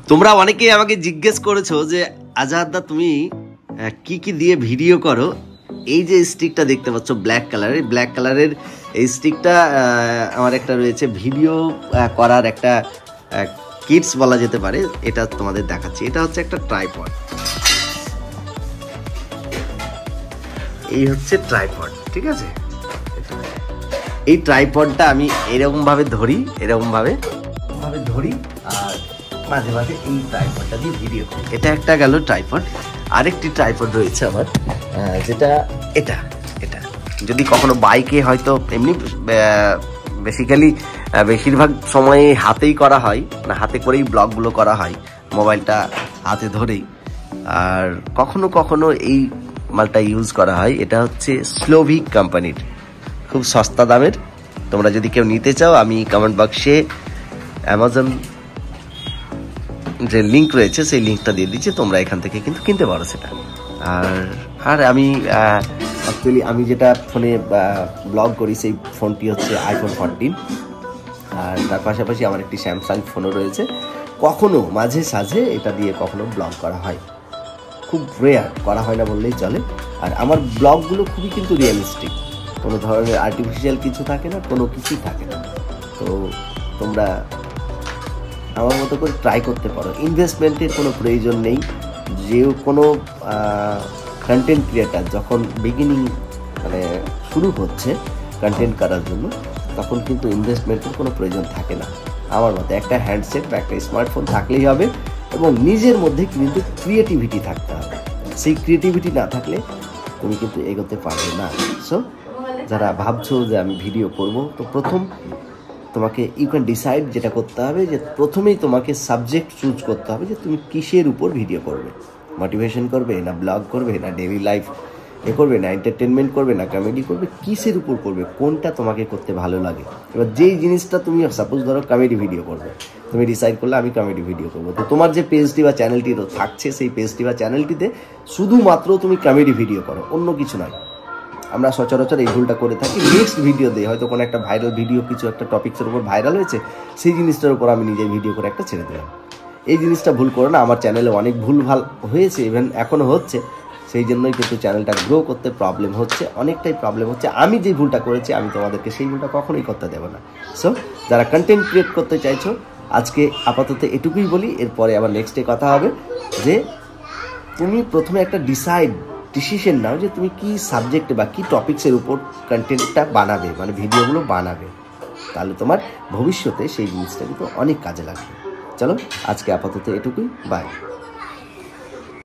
তোমরা অনেকেই আমাকে জিজ্ঞেস করেছো যে আজাদদা তুমি কি কি দিয়ে ভিডিও করো। এই যে স্টিকটা দেখতে পাচ্ছ ব্ল্যাক কালারের এই স্টিকটা আমার একটা রয়েছে ভিডিও করার একটা কিটস বলা যেতে পারে। এটা তোমাদের দেখাচ্ছি। এটা হচ্ছে একটা ট্রাইপড। এই হচ্ছে ট্রাইপড, ঠিক আছে। এই ট্রাইপডটা আমি এরকম ভাবে ধরি আর মাঝে মাঝে এই ট্রাইপডটা দিয়ে ভিডিও করি। এটা একটা গেল ট্রাইপড। আরেকটি ট্রাইপড রয়েছে আমার, যেটা এটা যদি কখনো বাইকে হয়তো এমনি বেশিরভাগ সময় হাতেই করা হয়, না হাতে করেই ব্লগগুলো করা হয়, মোবাইলটা হাতে ধরেই। আর কখনো কখনো এই মালটা ইউজ করা হয়। এটা হচ্ছে স্লোভিক কোম্পানির, খুব সস্তা দামের। তোমরা যদি কেউ নিতে চাও আমি কমেন্ট বক্সে অ্যামাজন যে লিঙ্ক রয়েছে সেই লিঙ্কটা দিয়ে দিচ্ছি, তোমরা এখান থেকে কিন্তু কিনতে পারো সেটা। আর আমি অ্যাকচুয়ালি আমি যেটা ফোনে ব্লগ করি সেই ফোনটি হচ্ছে iPhone 14। আর তার পাশাপাশি আমার একটি স্যামসাং ফোনও রয়েছে। কখনো মাঝে সাঝে এটা দিয়ে কখনো ব্লগ করা হয়, খুব রেয়ার, করা হয় না বললেই চলে। আর আমার ব্লগগুলো খুবই কিন্তু রিয়েলিস্টিক, কোনো ধরনের আর্টিফিশিয়াল কিছু থাকে না, কোনো কিছুই থাকে না। তো তোমরা আমার মতো করে ট্রাই করতে পারো। ইনভেস্টমেন্টের কোনো প্রয়োজন নেই। যে কোনো কন্টেন্ট ক্রিয়েটার যখন বিগিনিং শুরু হচ্ছে কন্টেন্ট করার জন্য, তখন কিন্তু ইনভেস্টমেন্টের কোনো প্রয়োজন থাকে না আমার মতে। একটা হ্যান্ডসেট বা একটা স্মার্টফোন থাকলেই হবে, এবং নিজের মধ্যে কিন্তু ক্রিয়েটিভিটি থাকতে হবে। সেই ক্রিয়েটিভিটি না থাকলে তুমি কিন্তু এগোতে পারবে না। সো যারা ভাবছো যে আমি ভিডিও করব, তো প্রথম তোমাকে ইউ ক্যান ডিসাইড যেটা করতে হবে, যে প্রথমেই তোমাকে সাবজেক্ট চুজ করতে হবে যে তুমি কিসের উপর ভিডিও করবে। মোটিভেশন করবে, না ব্লগ করবে, না ডেইলি লাইফ করবে, না এন্টারটেনমেন্ট করবে, না কমেডি করবে, কিসের উপর করবে, কোনটা তোমাকে করতে ভালো লাগে। এবার যেই জিনিসটা তুমি সাপোজ ধরো কমেডি ভিডিও করবে, তুমি ডিসাইড করলে আমি কমেডি ভিডিও করবো, তো তোমার যে পেজটি বা চ্যানেলটি থাকছে সেই পেজটি বা চ্যানেলটিতে শুধুমাত্র তুমি কমেডি ভিডিও করো, অন্য কিছু নয়। আমরা সচরাচর এই ভুলটা করে থাকি। নেক্সট ভিডিও দিয়ে হয়তো কোনো একটা ভাইরাল ভিডিও, কিছু একটা টপিক্সের উপর ভাইরাল হয়েছে, সেই জিনিসটার উপর আমি নিজে ভিডিও করে একটা ছেড়ে দিলাম। এই জিনিসটা ভুল করো না। আমার চ্যানেলে অনেক ভুল ভাল হয়েছে, ইভেন এখনও হচ্ছে। সেই জন্যই কিন্তু চ্যানেলটা গ্রো করতে প্রবলেম হচ্ছে, অনেকটাই প্রবলেম হচ্ছে। আমি যে ভুলটা করেছি আমি তোমাদেরকে সেই ভুলটা কখনোই করতে দেবো না। সো যারা কন্টেন্ট ক্রিয়েট করতে চাইছো, আজকে আপাতত এটুকুই বলি। এরপরে আবার নেক্সটে কথা হবে যে তুমি প্রথমে একটা ডিসিশন নাও যে তুমি কি সাবজেক্টে বা কি টপিক্সের উপর কন্টেন্টটা বানাবে, ভিডিওগুলো বানাবে। তাহলে তোমার ভবিষ্যতে সেই জিনিসটা কিন্তু অনেক কাজে লাগবে। চলো আজকে আপাতত এটুকুই, বাই।